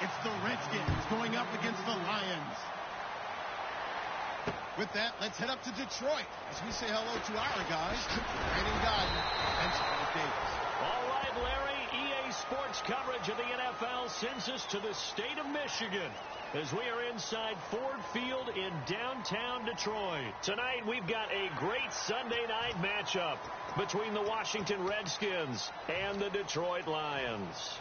It's the Redskins going up against the Lions. With that, let's head up to Detroit as we say hello to our guys, Brandon Godden and Scott Davis. All right, Larry, EA Sports coverage of the NFL sends us to the state of Michigan as we are inside Ford Field in downtown Detroit. Tonight, we've got a great Sunday night matchup between the Washington Redskins and the Detroit Lions.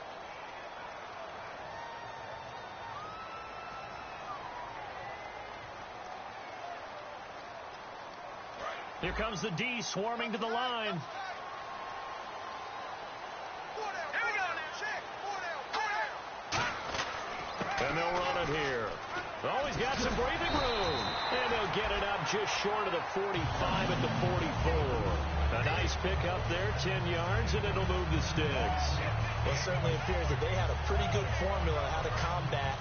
Here comes the D swarming to the line. And they'll run it here. Always got some breathing room. And they'll get it up just short of the 45 at the 44. A nice pickup there, 10 yards, and it'll move the sticks. Well, it certainly appears that they had a pretty good formula how to combat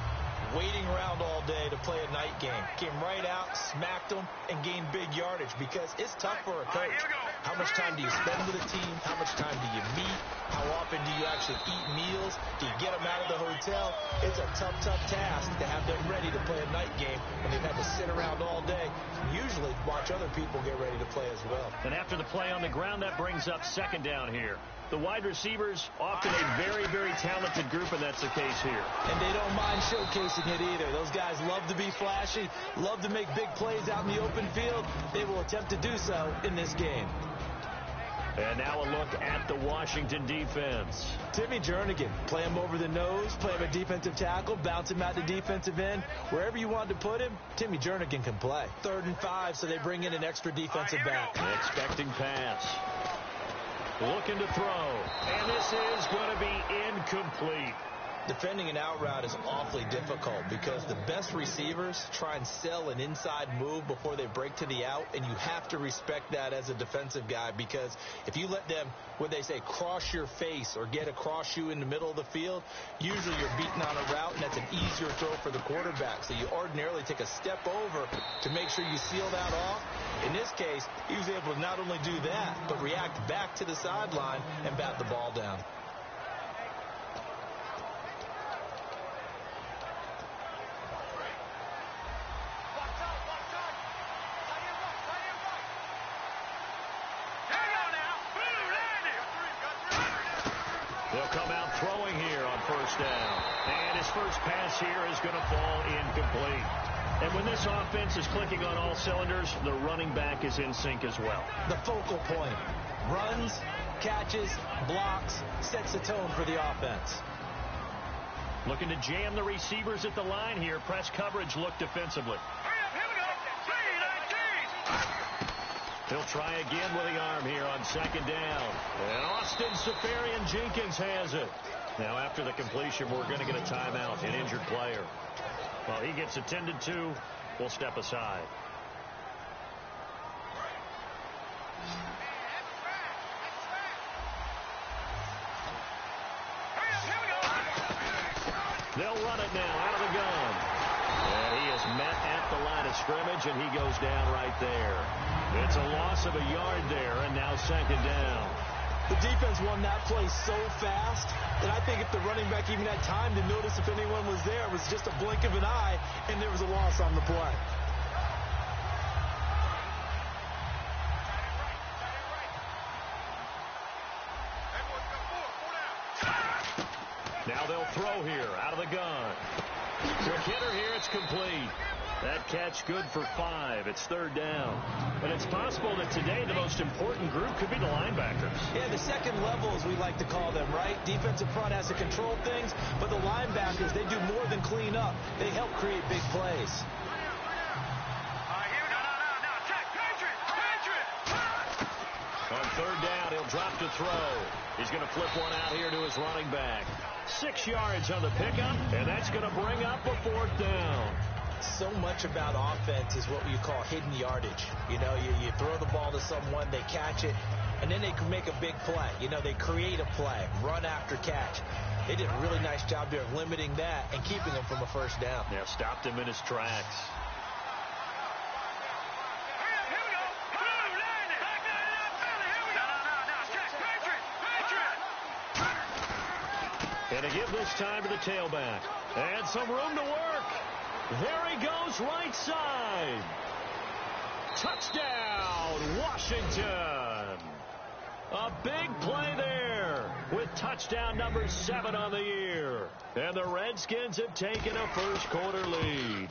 waiting around all day to play a night game. Came right out, smacked them, and gained big yardage because it's tough for a coach. How much time do you spend with a team? How much time do you meet? How often do you actually eat meals? Do you get them out of the hotel? It's a tough, tough task to have them ready to play a night game when they've had to sit around all day and usually watch other people get ready to play as well. And after the play on the ground, that brings up second down here. The wide receivers, often a very, very talented group, and that's the case here. And they don't mind showcasing it either. Those guys love to be flashy, love to make big plays out in the open field. They will attempt to do so in this game. And now a look at the Washington defense. Timmy Jernigan, play him over the nose, play him a defensive tackle, bounce him out to defensive end. Wherever you want to put him, Timmy Jernigan can play. 3rd and 5, so they bring in an extra defensive back. Expecting pass. Looking to throw. And this is going to be incomplete. Defending an out route is awfully difficult because the best receivers try and sell an inside move before they break to the out, and you have to respect that as a defensive guy because if you let them, what they say, cross your face or get across you in the middle of the field, usually you're beaten on a route, and that's an easier throw for the quarterback. So you ordinarily take a step over to make sure you seal that off. In this case, he was able to not only do that, but react back to the sideline and bat the ball down. They'll come out throwing here on first down. And his first pass here is going to fall incomplete. And when this offense is clicking on all cylinders, the running back is in sync as well. The focal point. Runs, catches, blocks, sets the tone for the offense. Looking to jam the receivers at the line here. Press coverage look defensively. He'll try again with the arm here on second down. And Austin Seferian-Jenkins has it. Now after the completion, we're going to get a timeout, an injured player. Well, he gets attended to. We'll step aside. They'll run it now out of the gun. And he is met at the line of scrimmage, and he goes down right there. It's a loss of a yard there, and now second down. The defense won that play so fast that I think if the running back even had time to notice if anyone was there, it was just a blink of an eye, and there was a loss on the play. Now they'll throw here out of the gun. Quick hitter here, it's complete. That catch good for 5. It's third down. And it's possible that today the most important group could be the linebackers. Yeah, the second level, as we like to call them, right? Defensive front has to control things, but the linebackers, they do more than clean up. They help create big plays. On third down, he'll drop to throw. He's going to flip one out here to his running back. 6 yards on the pickup, and that's going to bring up a fourth down. So much about offense is what you call hidden yardage. You know, you throw the ball to someone, they catch it, and then they can make a big play. You know, they create a play, run after catch. They did a really nice job there of limiting that and keeping him from a first down. Yeah, stopped him in his tracks. And to give this time to the tailback. And some room to work. There he goes, right side. Touchdown, Washington. A big play there with touchdown number 7 on the year. And the Redskins have taken a first-quarter lead.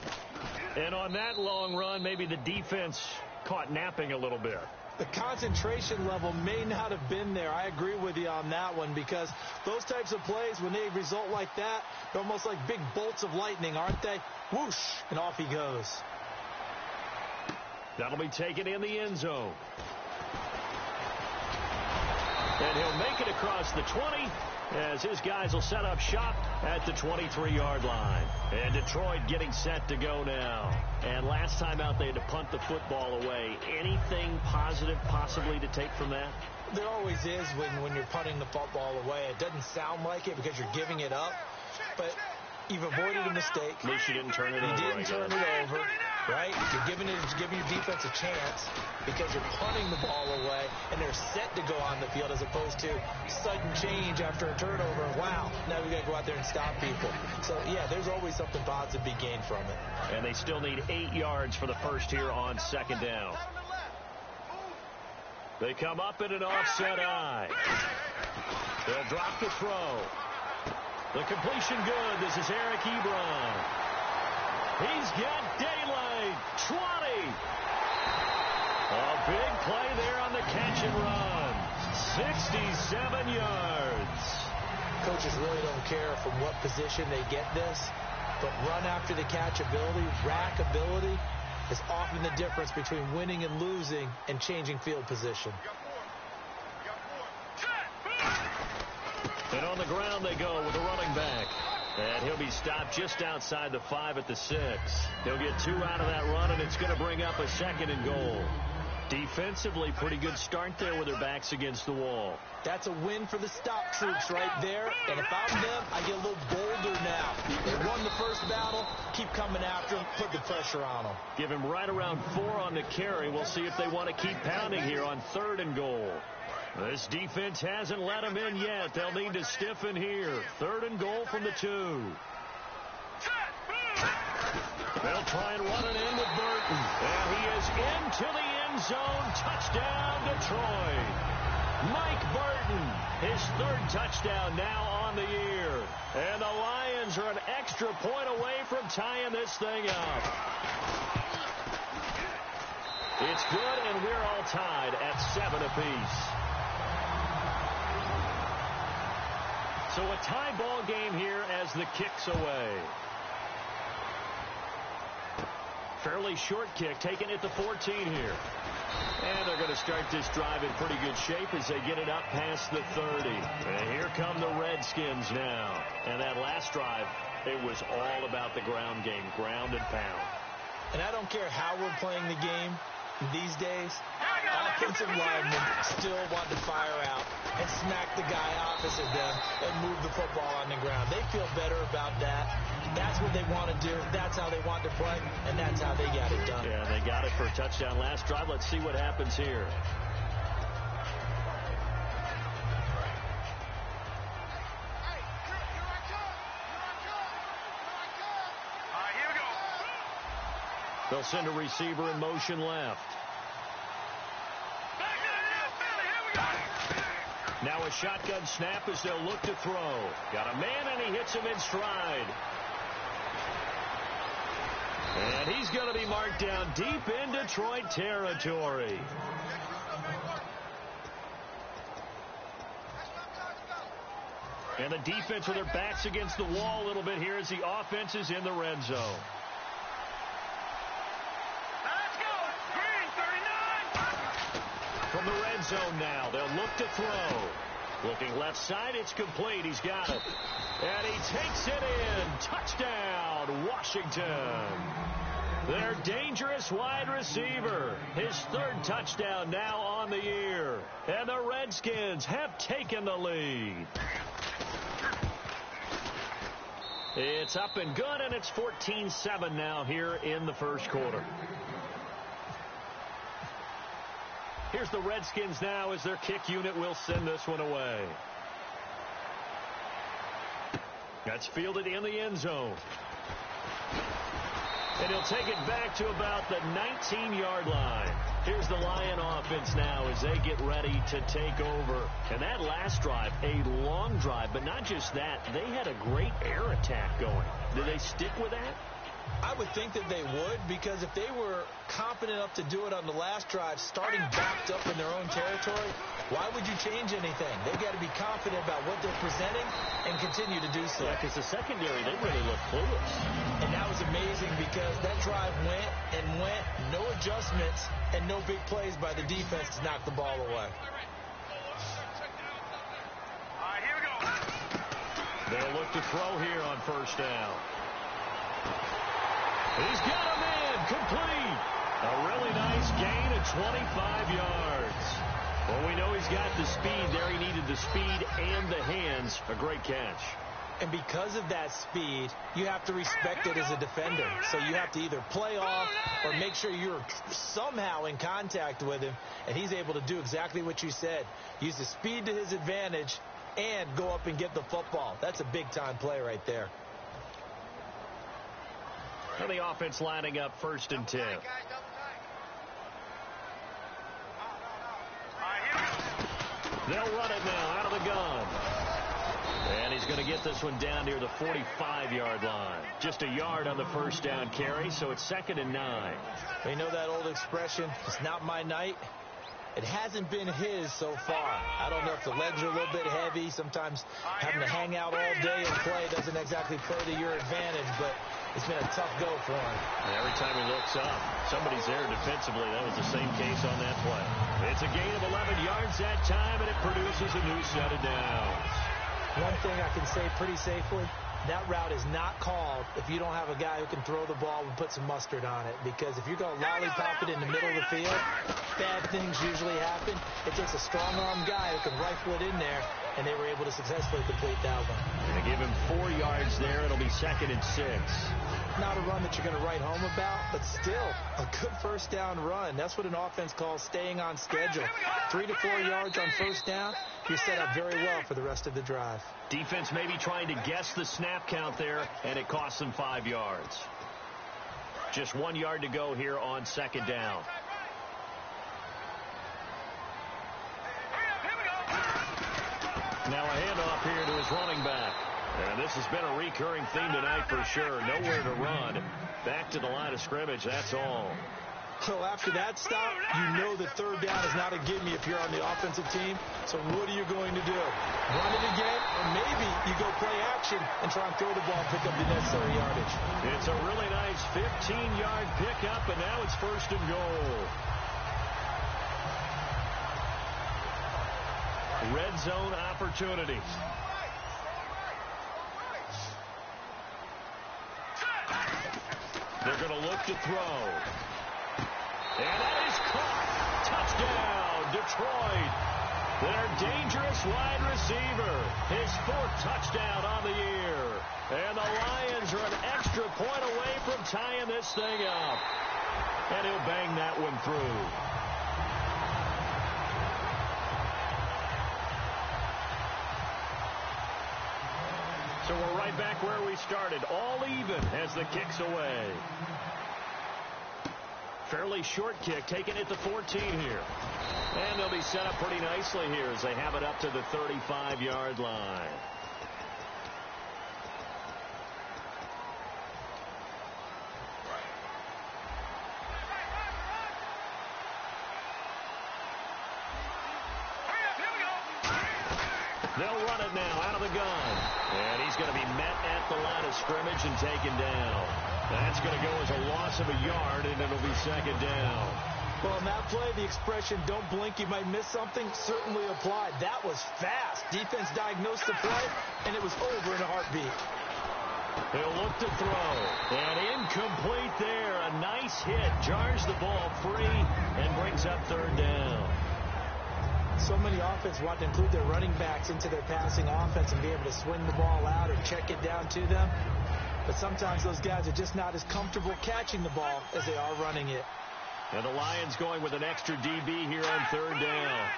And on that long run, maybe the defense caught napping a little bit. The concentration level may not have been there. I agree with you on that one, because those types of plays, when they result like that, they're almost like big bolts of lightning, aren't they? Whoosh, and off he goes. That'll be taken in the end zone. And he'll make it across the 20 as his guys will set up shop at the 23-yard line. And Detroit getting set to go now. And last time out they had to punt the football away. Anything positive possibly to take from that? There always is when you're punting the football away. It doesn't sound like it because you're giving it up, but you've avoided a mistake. At least you didn't turn it over. You didn't turn it over, right? You're giving your defense a chance because you're punting the ball away, and they're set to go on the field as opposed to sudden change after a turnover. Wow, now we got to go out there and stop people. So, yeah, there's always something positive to be gained from it. And they still need 8 yards for the first here on second down. They come up in an offset eye. They'll drop the throw. The completion good. This is Eric Ebron. He's got daylight. 20. A big play there on the catch and run. 67 yards. Coaches really don't care from what position they get this, but run after the catch ability, rack ability, is often the difference between winning and losing and changing field position. And on the ground they go with a running back. And he'll be stopped just outside the 5 at the 6. He'll get 2 out of that run, and it's going to bring up a 2nd and goal. Defensively, pretty good start there with their backs against the wall. That's a win for the stop troops right there. And if I'm them, I get a little bolder now. They won the first battle. Keep coming after them. Put the pressure on them. Give him right around 4 on the carry. We'll see if they want to keep pounding here on 3rd and goal. This defense hasn't let them in yet. They'll need to stiffen here. 3rd and goal from the 2. They'll try and run it in with Burton. And he is into the end zone. Touchdown, Detroit. Mike Burton, his 3rd touchdown now on the year. And the Lions are an extra point away from tying this thing up. It's good, and we're all tied at 7 apiece. So a tie ball game here as the kick's away. Fairly short kick, taken at the 14 here. And they're going to start this drive in pretty good shape as they get it up past the 30. And here come the Redskins now. And that last drive, it was all about the ground game, ground and pound. And I don't care how we're playing the game these days, offensive linemen still want to fire out and smack the guy opposite them and move the football on the ground. They feel better about that. That's what they want to do. That's how they want to play, and that's how they got it done. Yeah, they got it for a touchdown last drive. Let's see what happens here. They'll send a receiver in motion left. Now a shotgun snap as they'll look to throw. Got a man, and he hits him in stride. And he's going to be marked down deep in Detroit territory. And the defense with their backs against the wall a little bit here as the offense is in the red zone. From the red zone now, they'll look to throw. Looking left side, it's complete. He's got it. And he takes it in. Touchdown, Washington. Their dangerous wide receiver. His 3rd touchdown now on the year. And the Redskins have taken the lead. It's up and good, and it's 14-7 now here in the first quarter. Here's the Redskins now as their kick unit will send this one away. That's fielded in the end zone. And he'll take it back to about the 19-yard line. Here's the Lion offense now as they get ready to take over. And that last drive, a long drive, but not just that. They had a great air attack going. Did they stick with that? I would think that they would, because if they were confident enough to do it on the last drive, starting backed up in their own territory, why would you change anything? They've got to be confident about what they're presenting and continue to do so. Yeah, because the secondary, they really look clueless. And that was amazing because that drive went and went, no adjustments, and no big plays by the defense to knock the ball away. Here we go. They'll look to throw here on first down. He's got a man complete. A really nice gain of 25 yards. Well, we know he's got the speed there. He needed the speed and the hands. A great catch. And because of that speed, you have to respect it as a defender. So you have to either play off or make sure you're somehow in contact with him. And he's able to do exactly what you said. Use the speed to his advantage and go up and get the football. That's a big-time play right there. And the offense lining up 1st and 10. They'll run it now out of the gun. And he's going to get this one down near the 45-yard line. Just a yard on the first down carry, so it's 2nd and 9. You know that old expression, it's not my night? It hasn't been his so far. I don't know if the legs are a little bit heavy. Sometimes having to hang out all day and play doesn't exactly play to your advantage, but it's been a tough go for him. And every time he looks up, somebody's there defensively. That was the same case on that play. It's a gain of 11 yards that time, and it produces a new set of downs. One thing I can say pretty safely, that route is not called if you don't have a guy who can throw the ball and put some mustard on it. Because if you're going to lollipop it in the middle of the field, bad things usually happen. It takes a strong-arm guy who can rifle it in there, and they were able to successfully complete that one. They give him 4 yards there. It'll be 2nd and 6. Not a run that you're going to write home about, but still a good first down run. That's what an offense calls staying on schedule. 3 to 4 yards on first down, you're set up very well for the rest of the drive. Defense maybe trying to guess the snap count there, and it costs them 5 yards. Just 1 yard to go here on 2nd down. Now a handoff here to his running back. And this has been a recurring theme tonight for sure. Nowhere to run. Back to the line of scrimmage, that's all. So after that stop, you know that 3rd down is not a gimme if you're on the offensive team. So what are you going to do? Run it again, or maybe you go play action and try and throw the ball and pick up the necessary yardage. It's a really nice 15-yard pickup, and now it's 1st and goal. Red zone opportunity. They're going to look to throw. And that is caught. Touchdown, Detroit. Their dangerous wide receiver. His 4th touchdown on the year. And the Lions are an extra point away from tying this thing up. And he'll bang that one through. So we're right back where we started. All even as the kick's away. Fairly short kick, taking it to 14 here. And they'll be set up pretty nicely here as they have it up to the 35-yard line. They'll run it now out of the gun. And he's going to be met at the line of scrimmage and taken down. That's going to go as a loss of a yard, and it'll be 2nd down. Well, in that play, the expression, don't blink, you might miss something, certainly applied. That was fast. Defense diagnosed the play, and it was over in a heartbeat. He'll look to throw. And incomplete there. A nice hit. Jars the ball free and brings up 3rd down. So many offenses want to include their running backs into their passing offense and be able to swing the ball out or check it down to them. But sometimes those guys are just not as comfortable catching the ball as they are running it. And the Lions going with an extra DB here on 3rd down.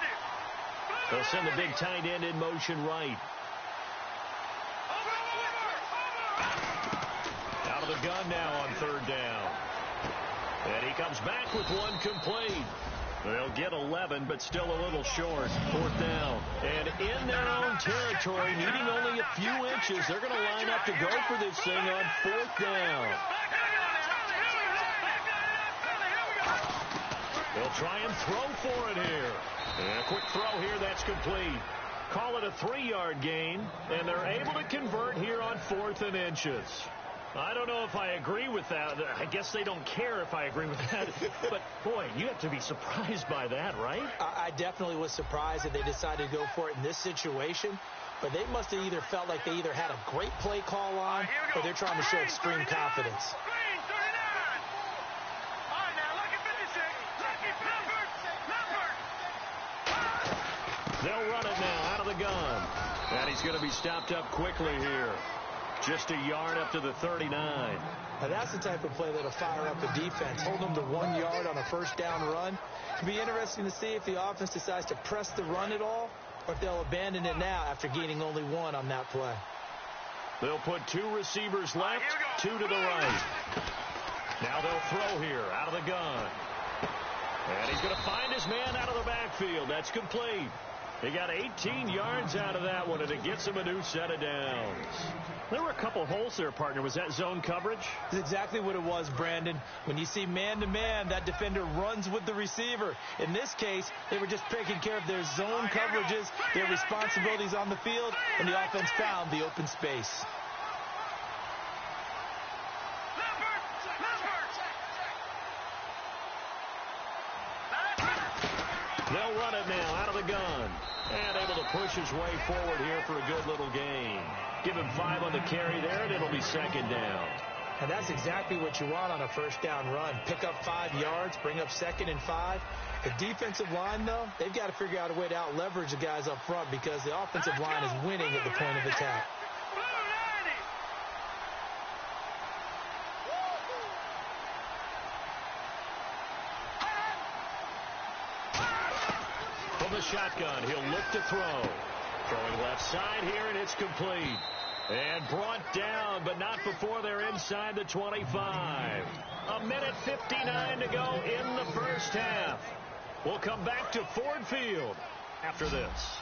They'll send the big tight end in motion right. gun now on third down. And he comes back with one complete. They'll get 11, but still a little short. Fourth down. And in their own territory, needing only a few inches, they're going to line up to go for this thing on fourth down. They'll try and throw for it here. And a quick throw here, that's complete. Call it a 3-yard gain, and they're able to convert here on 4th and inches. I don't know if I agree with that. I guess they don't care if I agree with that. But, boy, you have to be surprised by that, right? I definitely was surprised that they decided to go for it in this situation. But they must have either felt like they either had a great play call on or they're trying to show extreme confidence. They'll run it now out of the gun. And he's going to be stopped up quickly here. Just a yard up to the 39. Now that's the type of play that'll fire up a defense. Hold them to 1 yard on a first down run. It'll be interesting to see if the offense decides to press the run at all or if they'll abandon it now after gaining only 1 on that play. They'll put 2 receivers left, 2 to the right. Now they'll throw here out of the gun. And he's going to find his man out of the backfield. That's complete. He got 18 yards out of that one, and it gets him a new set of downs. There were a couple holes there, partner. Was that zone coverage? That's exactly what it was, Brandon. When you see man-to-man, that defender runs with the receiver. In this case, they were just taking care of their zone coverages, their responsibilities on the field, and the offense found the open space. They'll run it now out of the gun. And able to push his way forward here for a good little gain. Give him 5 on the carry there, and it'll be second down. And that's exactly what you want on a first down run. Pick up 5 yards, bring up 2nd and 5. The defensive line, though, they've got to figure out a way to out-leverage the guys up front because the offensive line is winning at the point of attack. From the shotgun, he'll look to throw. Throwing left side here, and it's complete. And brought down, but not before they're inside the 25. 1:59 to go in the first half. We'll come back to Ford Field after this.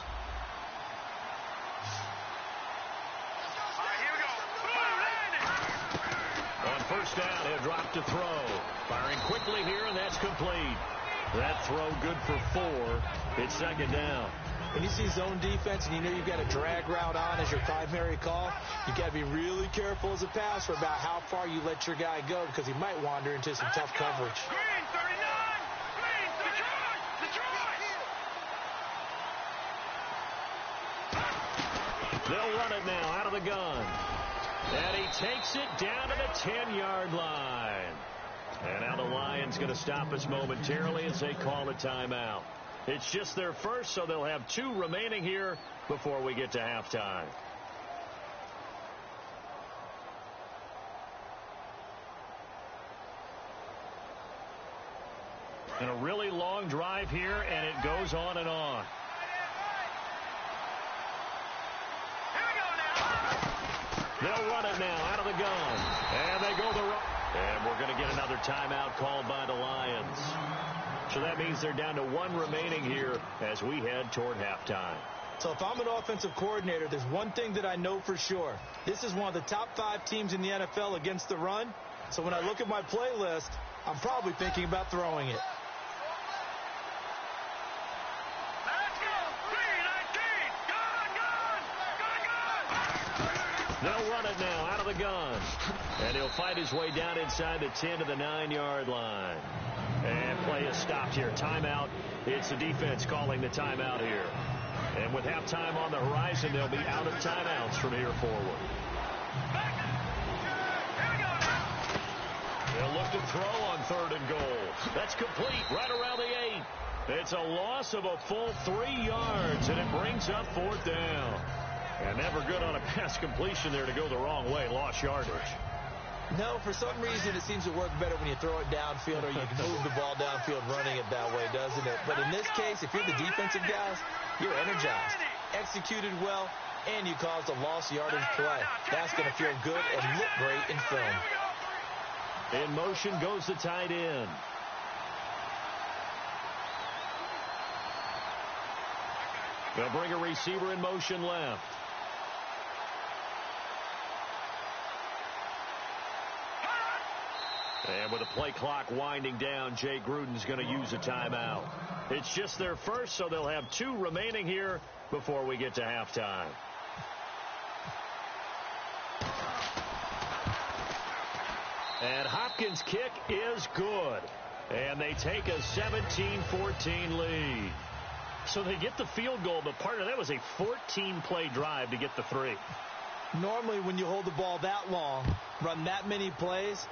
On first down, he'll drop to throw. Firing quickly here, and that's complete. That throw good for 4. It's second down. When you see zone defense and you know you've got a drag route on as your primary call, you got to be really careful as a passer about how far you let your guy go because he might wander into some tough coverage. Green, 39! Green, Detroit! They'll run it now out of the gun. And he takes it down to the 10-yard line. And now the Lions going to stop us momentarily as they call a timeout. It's just their first, so they'll have 2 remaining here before we get to halftime. And a really long drive here, and it goes on and on. They'll run it now out of the gun. And they go the wrong. And we're going to get another timeout called by the Lions. So that means they're down to 1 remaining here as we head toward halftime. So if I'm an offensive coordinator, there's one thing that I know for sure. This is one of the top 5 teams in the NFL against the run. So when I look at my playlist, I'm probably thinking about throwing it. They'll run it now out of the gun. And he'll fight his way down inside the 10 to the 9-yard line. And play is stopped here. Timeout. It's the defense calling the timeout here. And with halftime on the horizon, they'll be out of timeouts from here forward. They'll look to throw on 3rd and goal. That's complete right around the 8. It's a loss of a full 3 yards, and it brings up 4th down. And never good on a pass completion there to go the wrong way. Lost yardage. No, for some reason it seems to work better when you throw it downfield or you can move the ball downfield running it that way, doesn't it? But in this case, if you're the defensive guys, you're energized, executed well, and you caused a lost yardage play. That's going to feel good and look great in film. In motion goes the tight end. They'll bring a receiver in motion left. And with the play clock winding down, Jay Gruden's going to use a timeout. It's just their first, so they'll have 2 remaining here before we get to halftime. And Hopkins' kick is good. And they take a 17-14 lead. So they get the field goal, but part of that was a 14-play drive to get the 3. Normally when you hold the ball that long, run that many plays,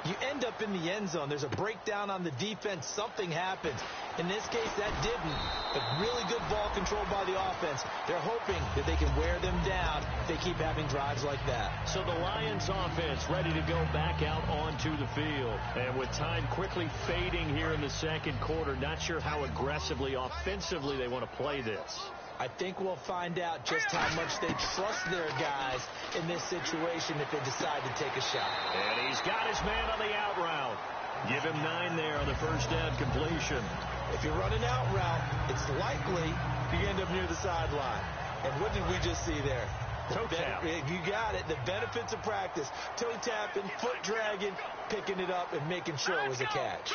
you end up in the end zone. There's a breakdown on the defense. Something happens. In this case, that didn't. But really good ball control by the offense. They're hoping that they can wear them down if they keep having drives like that. So the Lions offense ready to go back out onto the field. And with time quickly fading here in the second quarter, not sure how aggressively, offensively they want to play this. I think we'll find out just how much they trust their guys in this situation if they decide to take a shot. And he's got his man on the out route. Give him 9 there on the first down completion. If you run an out route, it's likely you end up near the sideline. And what did we just see there? Toe tap. You got it. The benefits of practice. Toe tapping, foot dragging, picking it up, and making sure it was a catch.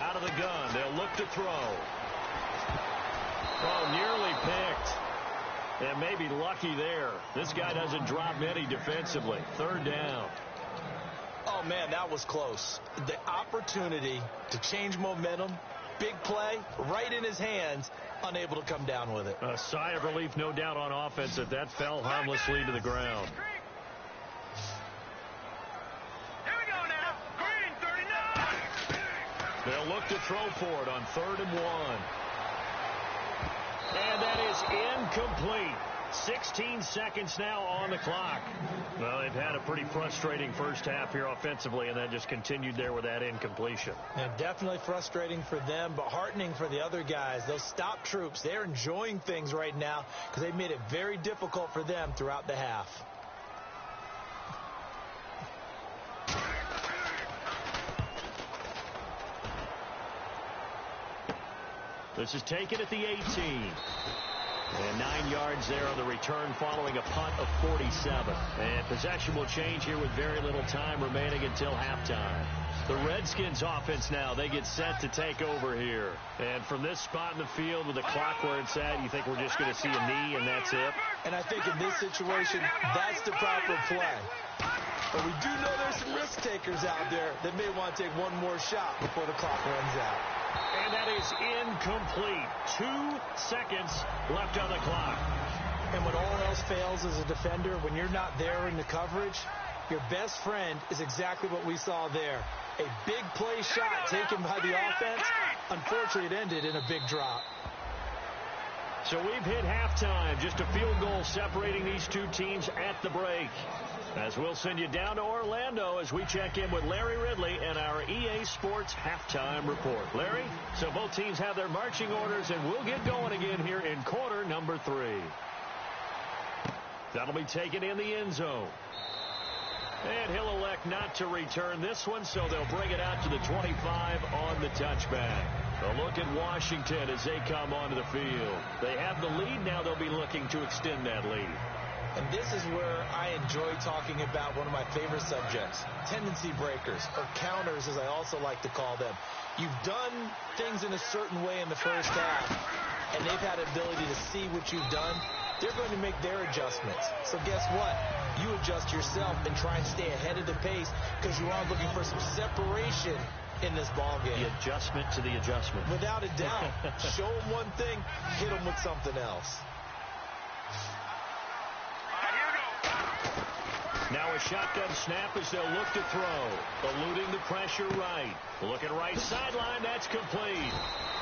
Out of the gun. They'll look to throw. Oh, nearly picked. And maybe lucky there. This guy doesn't drop many defensively. 3rd down. Oh, man, that was close. The opportunity to change momentum, big play, right in his hands, unable to come down with it. A sigh of relief, no doubt, on offense that fell harmlessly to the ground. Here we go now. Green, 39. They'll look to throw for it on 3rd and 1. And that is incomplete. 16 seconds now on the clock. Well, they've had a pretty frustrating first half here offensively, and then just continued there with that incompletion. And definitely frustrating for them, but heartening for the other guys. Those stop troops, they're enjoying things right now because they've made it very difficult for them throughout the half. This is taken at the 18. And 9 yards there on the return following a punt of 47. And possession will change here with very little time remaining until halftime. The Redskins offense now, they get set to take over here. And from this spot in the field with the clock where it's at, you think we're just going to see a knee and that's it? And I think in this situation, that's the proper play. But we do know there's some risk takers out there that may want to take one more shot before the clock runs out. And that is incomplete. 2 seconds left on the clock. And when all else fails as a defender, when you're not there in the coverage, your best friend is exactly what we saw there. A big play shot taken by the offense. Unfortunately, it ended in a big drop. So we've hit halftime. Just a field goal separating these two teams at the break. As we'll send you down to Orlando as we check in with Larry Ridley and our EA Sports Halftime Report. Larry, so both teams have their marching orders, and we'll get going again here in quarter number 3. That'll be taken in the end zone. And he'll elect not to return this one, so they'll bring it out to the 25 on the touchback. A look at Washington as they come onto the field. They have the lead. Now they'll be looking to extend that lead. And this is where I enjoy talking about one of my favorite subjects, tendency breakers, or counters as I also like to call them. You've done things in a certain way in the first half, and they've had ability to see what you've done. They're going to make their adjustments. So guess what? You adjust yourself and try and stay ahead of the pace because you are looking for some separation in this ball game. The adjustment to the adjustment. Without a doubt. Show them one thing, hit them with something else. Now a shotgun snap as they'll look to throw. Eluding the pressure right. Looking right sideline, that's complete.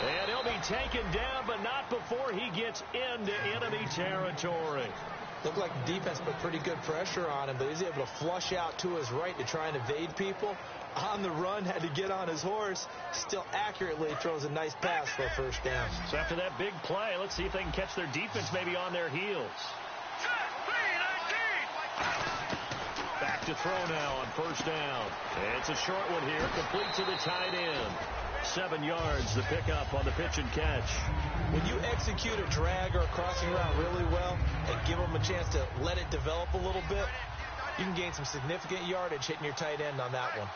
And he'll be taken down, but not before he gets into enemy territory. Looked like the defense put pretty good pressure on him, but he's able to flush out to his right to try and evade people. On the run, had to get on his horse. Still accurately throws a nice pass for a first down. So after that big play, let's see if they can catch their defense maybe on their heels. Set, 3, 19. Back to throw now on first down. It's a short one here, complete to the tight end. 7 yards, the pickup on the pitch and catch. When you execute a drag or a crossing route really well and give them a chance to let it develop a little bit, you can gain some significant yardage hitting your tight end on that one.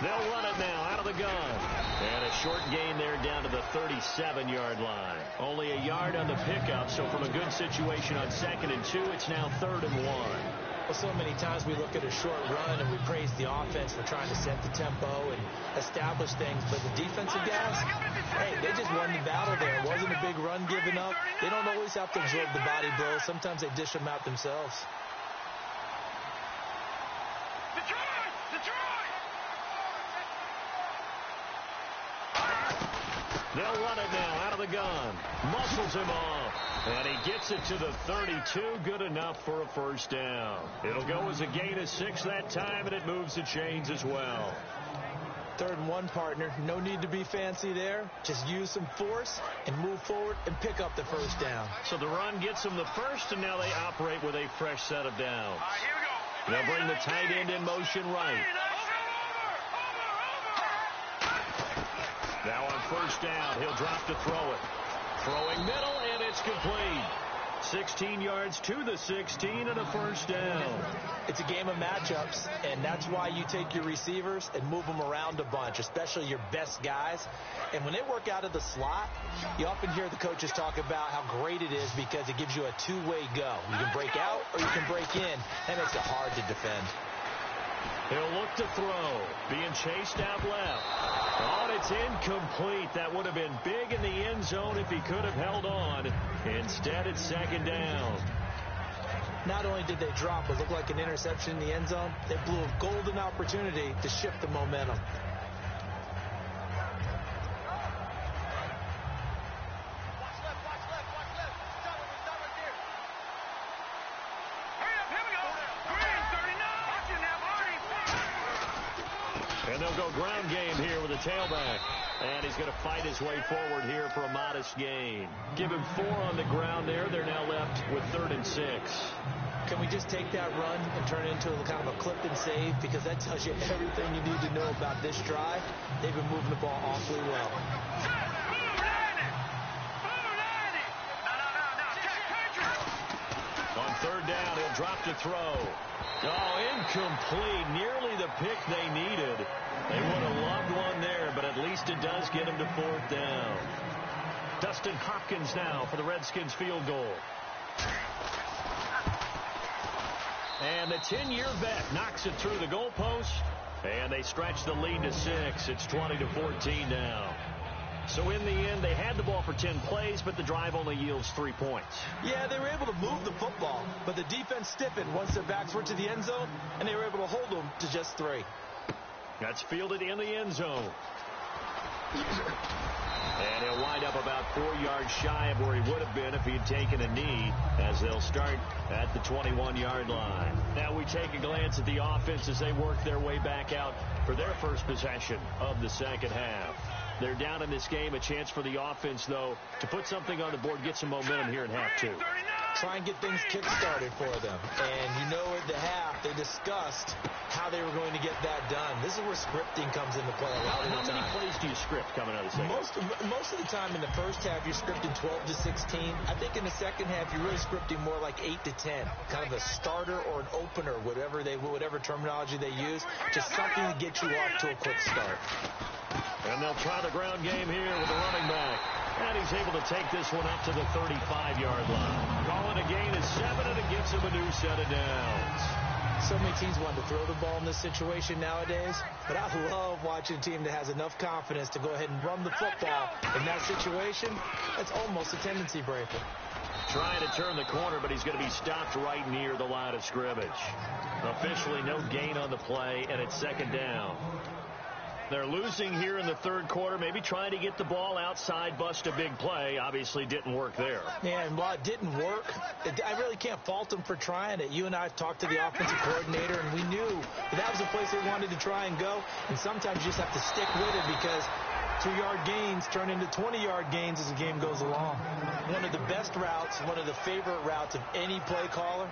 They'll run it now out of the gun. And a short gain there down to the 37-yard line. Only a yard on the pickup, so from a good situation on 2nd and 2, it's now 3rd and 1. Well, so many times we look at a short run and we praise the offense for trying to set the tempo and establish things, but the defensive guys, hey, they just won the battle there. It wasn't a big run given up. They don't always have to absorb the body blows. Sometimes they dish them out themselves. They'll run it now out of the gun. Muscles him off. And he gets it to the 32. Good enough for a first down. It'll go as a gain of 6 that time, and it moves the chains as well. 3rd and 1, partner. No need to be fancy there. Just use some force and move forward and pick up the first down. So the run gets them the first, and now they operate with a fresh set of downs. They'll bring the tight end in motion right. Now on first down, he'll drop to throw it. Throwing middle, and it's complete. 16 yards to the 16 and a first down. It's a game of matchups, and that's why you take your receivers and move them around a bunch, especially your best guys. And when they work out of the slot, you often hear the coaches talk about how great it is because it gives you a two-way go. You can break out or you can break in. That makes it hard to defend. He'll look to throw. Being chased out left. Oh, and it's incomplete. That would have been big in the end zone if he could have held on. Instead, it's 2nd down. Not only did they drop what looked like an interception in the end zone, they blew a golden opportunity to shift the momentum. And they'll go ground game here with a tailback. And he's going to fight his way forward here for a modest gain. Give him 4 on the ground there. They're now left with 3rd and 6. Can we just take that run and turn it into a kind of a clip and save? Because that tells you everything you need to know about this drive. They've been moving the ball awfully well. On 3rd down, he'll drop to throw. Oh, incomplete. Nearly the pick they needed. They would have loved one there, but at least it does get them to 4th down. Dustin Hopkins now for the Redskins field goal. And the 10-year vet knocks it through the goalpost, and they stretch the lead to 6. It's 20-14 now. So in the end, they had the ball for 10 plays, but the drive only yields 3 points. Yeah, they were able to move the football, but the defense stiffened once their backs were to the end zone, and they were able to hold them to just 3. That's fielded in the end zone. And he'll wind up about 4 yards shy of where he would have been if he had taken a knee, as they'll start at the 21-yard line. Now we take a glance at the offense as they work their way back out for their first possession of the second half. They're down in this game. A chance for the offense, though, to put something on the board, get some momentum here in half 2. Try and get things kick-started for them. And you know at the half, they discussed how they were going to get that done. This is where scripting comes into play a lot of the time. How many plays do you script coming out of the second? Most of the time in the first half, you're scripting 12 to 16. I think in the second half, you're really scripting more like 8 to 10. Kind of a starter or an opener, whatever terminology they use. Just something to get you off to a quick start. And they'll try the ground game here with the running back. And he's able to take this one up to the 35-yard line. Calling a gain of 7, and it gives him a new set of downs. So many teams want to throw the ball in this situation nowadays, but I love watching a team that has enough confidence to go ahead and run the football in that situation. That's almost a tendency breaker. Trying to turn the corner, but he's going to be stopped right near the line of scrimmage. Officially no gain on the play, and it's 2nd down. They're losing here in the 3rd quarter, maybe trying to get the ball outside, bust a big play. Obviously didn't work there. Yeah, and while it didn't work, I really can't fault them for trying it. You and I talked to the offensive coordinator, and we knew that was the place they wanted to try and go. And sometimes you just have to stick with it because 2-yard gains turn into 20-yard gains as the game goes along. One of the best routes, one of the favorite routes of any play caller.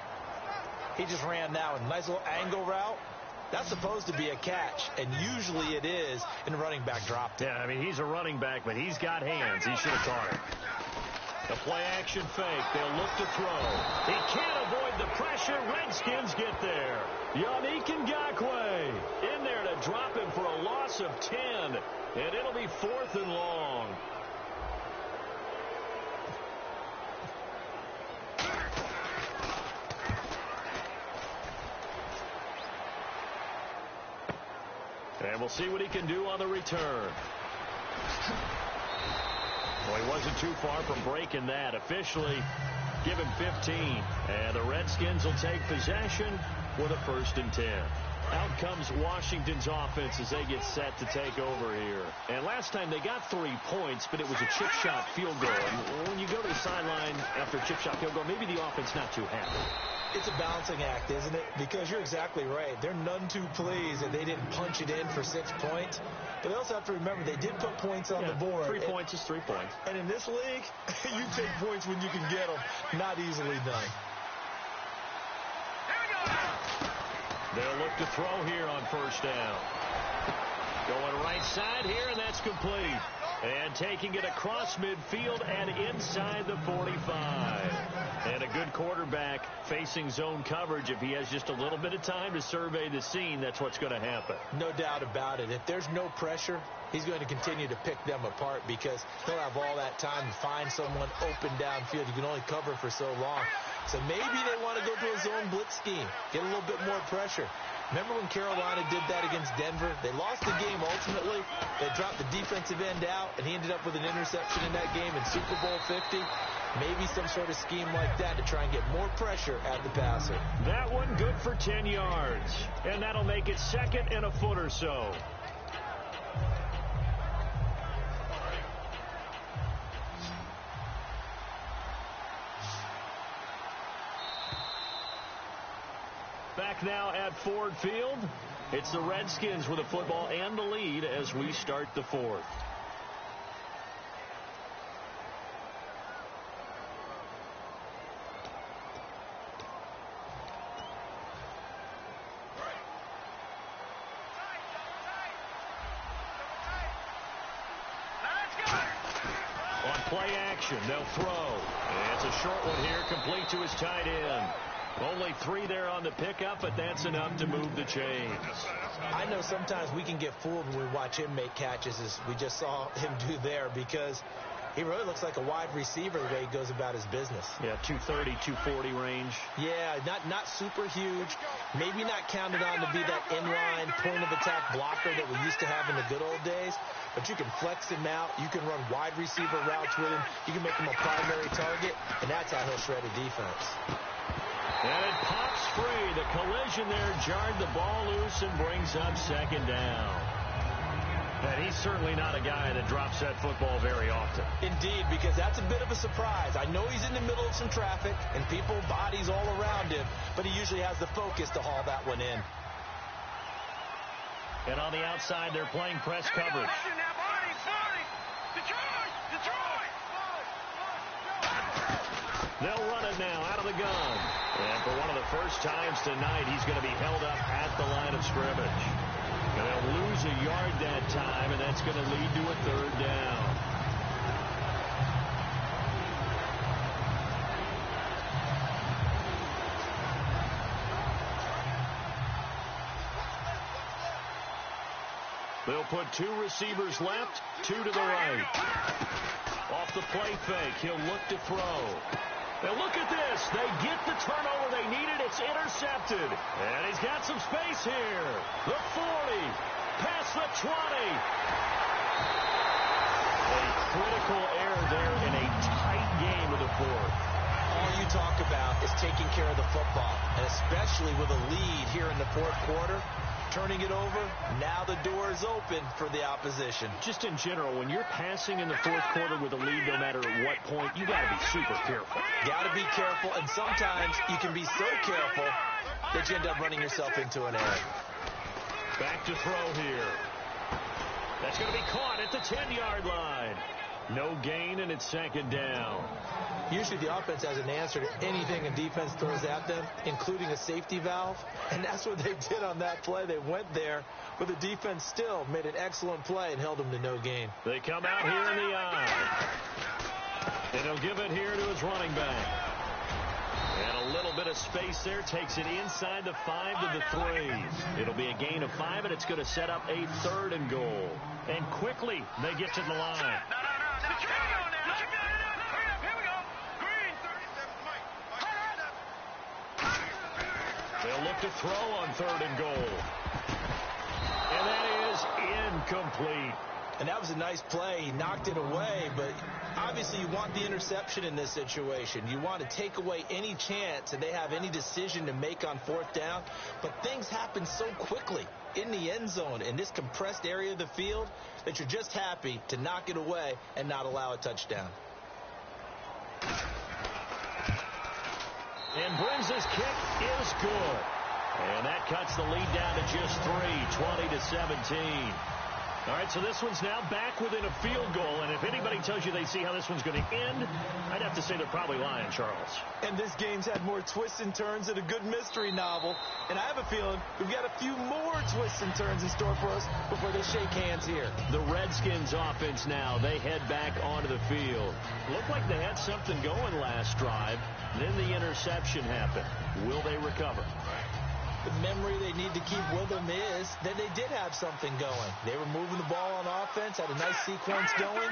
He just ran now a nice little angle route. That's supposed to be a catch, and usually it is, and the running back dropped it. Yeah, I mean, he's a running back, but he's got hands. He should have caught it. The play-action fake. They'll look to throw. He can't avoid the pressure. Redskins get there. Yannick Ngakoue in there to drop him for a loss of 10, and it'll be 4th and long. And we'll see what he can do on the return. Well, he wasn't too far from breaking that. Officially, give him 15. And the Redskins will take possession with a 1st and 10. Out comes Washington's offense as they get set to take over here. And last time they got 3 points, but it was a chip shot field goal. And when you go to the sideline after a chip shot field goal, maybe the offense not too happy. It's a balancing act, isn't it? Because you're exactly right. They're none too pleased that they didn't punch it in for 6 points. But they also have to remember they did put points on the board. 3 points is 3 points. And in this league, you take points when you can get them. Not easily done. They'll look to throw here on 1st down. Going right side here, and that's complete. And taking it across midfield and inside the 45. And a good quarterback facing zone coverage. If he has just a little bit of time to survey the scene, that's what's going to happen. No doubt about it. If there's no pressure, he's going to continue to pick them apart because he'll have all that time to find someone open downfield. You can only cover for so long. So maybe they want to go to a zone blitz scheme, get a little bit more pressure. Remember when Carolina did that against Denver? They lost the game ultimately. They dropped the defensive end out, and he ended up with an interception in that game in Super Bowl 50. Maybe some sort of scheme like that to try and get more pressure at the passer. That one good for 10 yards. And that'll make it 2nd and a foot or so. Back now at Ford Field. It's the Redskins with the football and the lead as we start the 4th. On play action, they'll throw. And it's a short one here, complete to his tight end. Only 3 there on the pickup, but that's enough to move the chains. I know sometimes we can get fooled when we watch him make catches, as we just saw him do there, because he really looks like a wide receiver the way he goes about his business. Yeah, 230, 240 range. Yeah, not super huge. Maybe not counted on to be that inline point-of-attack blocker that we used to have in the good old days. But you can flex him out. You can run wide receiver routes with him. You can make him a primary target, and that's how he'll shred a defense. And it pops free. The collision there jarred the ball loose and brings up 2nd down. And he's certainly not a guy that drops that football very often. Indeed, because that's a bit of a surprise. I know he's in the middle of some traffic and people, bodies all around him, but he usually has the focus to haul that one in. And on the outside, they're playing press coverage. They'll run it now out of the gun. And for one of the first times tonight, he's going to be held up at the line of scrimmage. And they'll lose a yard that time, and that's going to lead to a 3rd down. They'll put 2 receivers left, 2 to the right. Off the play fake, he'll look to throw. And look at this. They get the turnover they needed. It's intercepted. And he's got some space here. The 40. Past the 20. A critical error there in a tight game of the 4th. All you talk about is taking care of the football, and especially with a lead here in the 4th quarter. Turning it over, now the door is open for the opposition. Just in general, when you're passing in the 4th quarter with a lead, no matter at what point, you got to be super careful. Got to be careful, and sometimes you can be so careful that you end up running yourself into an error. Back to throw here. That's going to be caught at the 10-yard line. No gain, and it's second down. Usually the offense has an answer to anything a defense throws at them, including a safety valve. And that's what they did on that play. They went there, but the defense still made an excellent play and held them to no gain. They come out here in the eye. And he'll give it here to his running back. And a little bit of space there. Takes it inside the 5 to the 3. It'll be a gain of 5, and it's going to set up a 3rd and goal. And quickly, they get to the line. They'll look to throw on 3rd and goal. And that is incomplete. And that was a nice play. He knocked it away, but obviously you want the interception in this situation. You want to take away any chance that they have any decision to make on 4th down. But things happen so quickly in the end zone in this compressed area of the field that you're just happy to knock it away and not allow a touchdown. And Brins' kick is good. And that cuts the lead down to just 3, 20-17. All right, so this one's now back within a field goal, and if anybody tells you they see how this one's going to end, I'd have to say they're probably lying, Charles. And this game's had more twists and turns than a good mystery novel, and I have a feeling we've got a few more twists and turns in store for us before they shake hands here. The Redskins offense now, they head back onto the field. Looked like they had something going last drive, then the interception happened. Will they recover? The memory they need to keep with them is that they did have something going. They were moving the ball on offense, had a nice sequence going.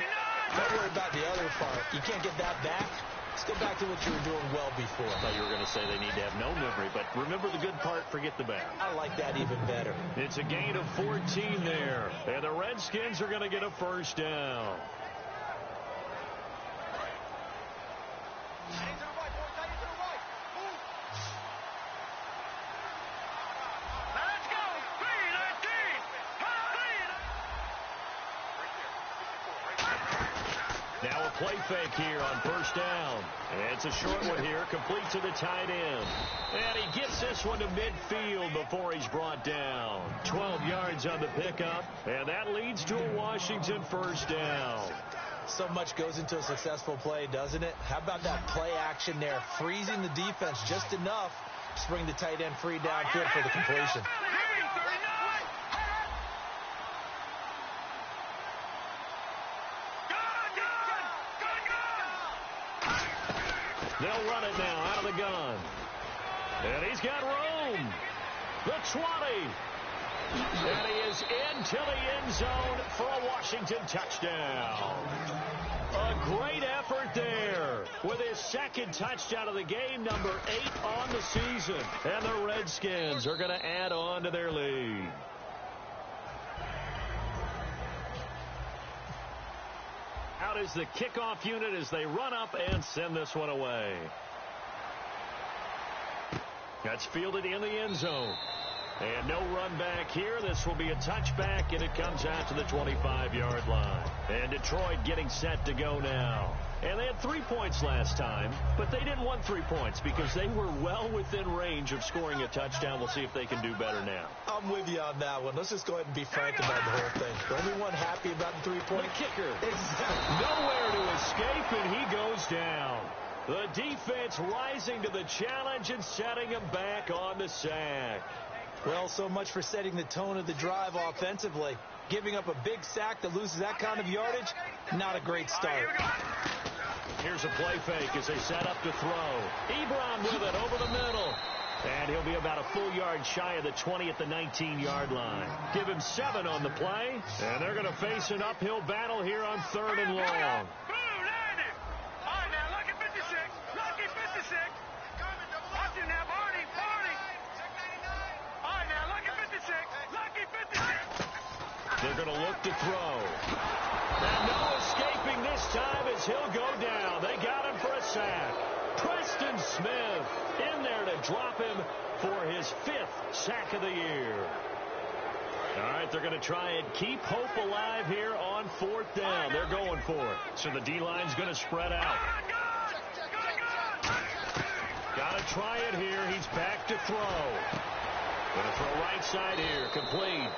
Don't worry about the other part. You can't get that back. Let's go back to what you were doing well before. I thought you were going to say they need to have no memory, but remember the good part, forget the bad. I like that even better. It's a gain of 14 there, and the Redskins are going to get a 1st down. Now a play fake here on 1st down. And it's a short one here, complete to the tight end. And he gets this one to midfield before he's brought down. 12 yards on the pickup, and that leads to a Washington 1st down. So much goes into a successful play, doesn't it? How about that play action there, freezing the defense just enough to bring the tight end free downfield for the completion. They'll run it now out of the gun. And he's got room. The 20. And he is into the end zone for a Washington touchdown. A great effort there with his 2nd touchdown of the game, number 8 on the season. And the Redskins are going to add on to their lead. Out is the kickoff unit as they run up and send this one away. That's fielded in the end zone. And no run back here. This will be a touchback, and it comes out to the 25-yard line. And Detroit getting set to go now. And they had 3 points last time, but they didn't want 3 points because they were well within range of scoring a touchdown. We'll see if they can do better now. I'm with you on that one. Let's just go ahead and be frank about the whole thing. The only one happy about the 3-point kicker. Exactly. Nowhere to escape, and he goes down. The defense rising to the challenge and setting him back on the sack. Well, so much for setting the tone of the drive offensively. Giving up a big sack that loses that kind of yardage, not a great start. Here's a play fake as they set up to throw. Ebron with it over the middle. And he'll be about a full yard shy of the 20 at the 19-yard line. Give him 7 on the play. And they're going to face an uphill battle here on 3rd and long. They're going to look to throw. And no escaping this time as he'll go down. They got him for a sack. Preston Smith in there to drop him for his 5th sack of the year. All right, they're going to try and keep hope alive here on 4th down. They're going for it. So the D-line's going to spread out. Got to try it here. He's back to throw. Going to throw right side here. Complete.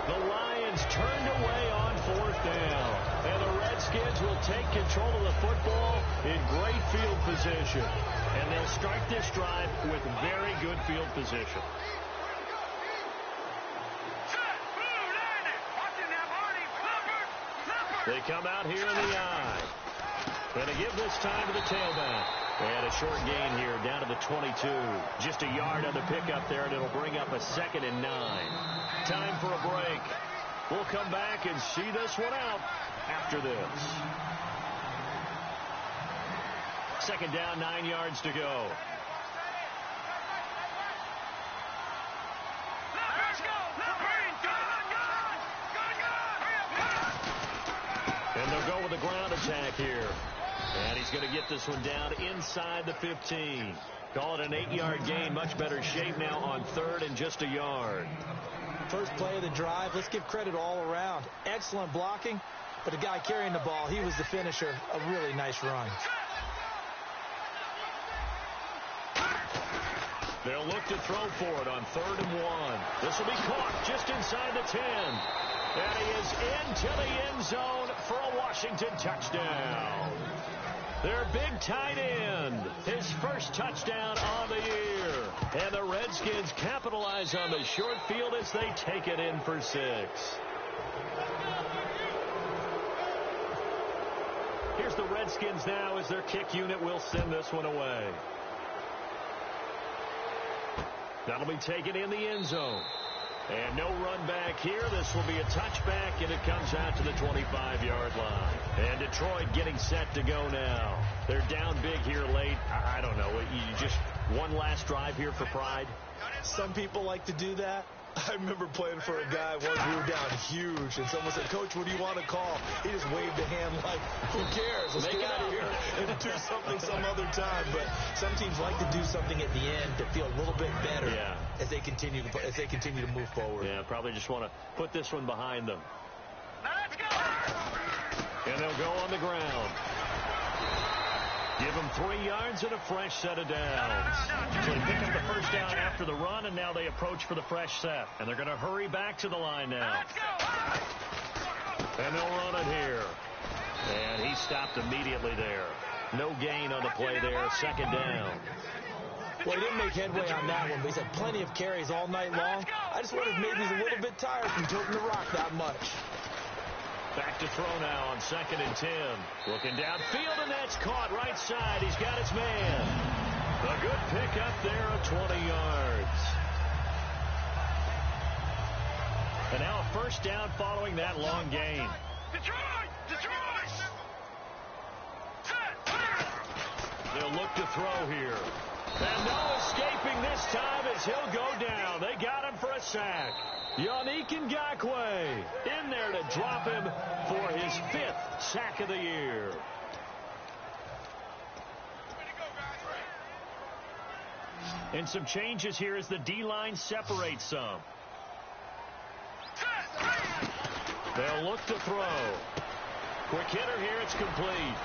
The Lions turned away on 4th down. And the Redskins will take control of the football in great field position. And they'll start this drive with very good field position. They come out here in the I. Going to give this time to the tailback. And a short gain here down to the 22. Just a yard on the pickup there, and it'll bring up a 2nd and 9. Time for a break. We'll come back and see this one out after this. 2nd down, 9 yards to go. And they'll go with a ground attack here. And he's going to get this one down inside the 15. Call it an 8-yard gain. Much better shape now on 3rd and just a yard. First play of the drive. Let's give credit all around. Excellent blocking. But the guy carrying the ball, he was the finisher. A really nice run. They'll look to throw for it on 3rd and 1. This will be caught just inside the 10. And he is into the end zone for a Washington touchdown. Their big tight end, his first touchdown on the year. And the Redskins capitalize on the short field as they take it in for 6. Here's the Redskins now as their kick unit will send this one away. That'll be taken in the end zone. And no run back here. This will be a touchback, and it comes out to the 25-yard line. And Detroit getting set to go now. They're down big here late. I don't know. You just one last drive here for pride? Some people like to do that. I remember playing for a guy once. We were down huge, and someone said, "Coach, what do you want to call?" He just waved a hand like, "Who cares? Let's get out of here and do something some other time." But some teams like to do something at the end to feel a little bit better as they continue to move forward. Yeah, probably just want to put this one behind them. Let's go! And they'll go on the ground. Give them 3 yards and a fresh set of downs. So they pick up the first down after the run, and now they approach for the fresh set. And they're going to hurry back to the line now. And they'll run it here. And he stopped immediately there. No gain on the play there. 2nd down. Well, he didn't make headway on that one, but he's had plenty of carries all night long. I just wondered if maybe he's a little bit tired from toting the rock that much. Back to throw now on 2nd and 10. Looking downfield, and that's caught right side. He's got his man. A good pickup there of 20 yards. And now a first down following that long gain. Detroit! They'll look to throw here. And no escaping this time as he'll go down. They got him for a sack. Yannick Ngakoue in there to drop him for his 5th sack of the year. And some changes here as the D-line separates some. They'll look to throw. Quick hitter here, it's complete.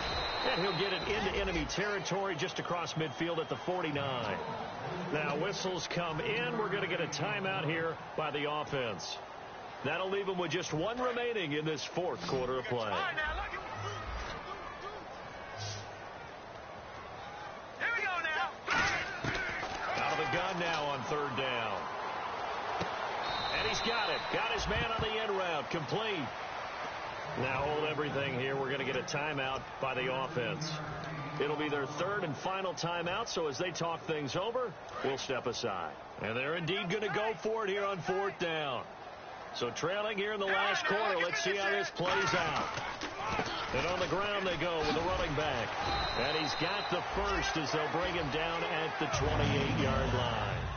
And he'll get it into enemy territory just across midfield at the 49. Now whistles come in. We're going to get a timeout here by the offense. That'll leave them with just 1 remaining in this 4th quarter of play. Here we go now. Out of the gun now on 3rd down. And he's got it. Got his man on the end route. Complete. Now hold everything here. We're going to get a timeout by the offense. It'll be their 3rd and final timeout, so as they talk things over, we'll step aside. And they're indeed going to go for it here on 4th down. So trailing here in the last quarter, let's see how this plays out. And on the ground they go with the running back. And he's got the first as they'll bring him down at the 28-yard line.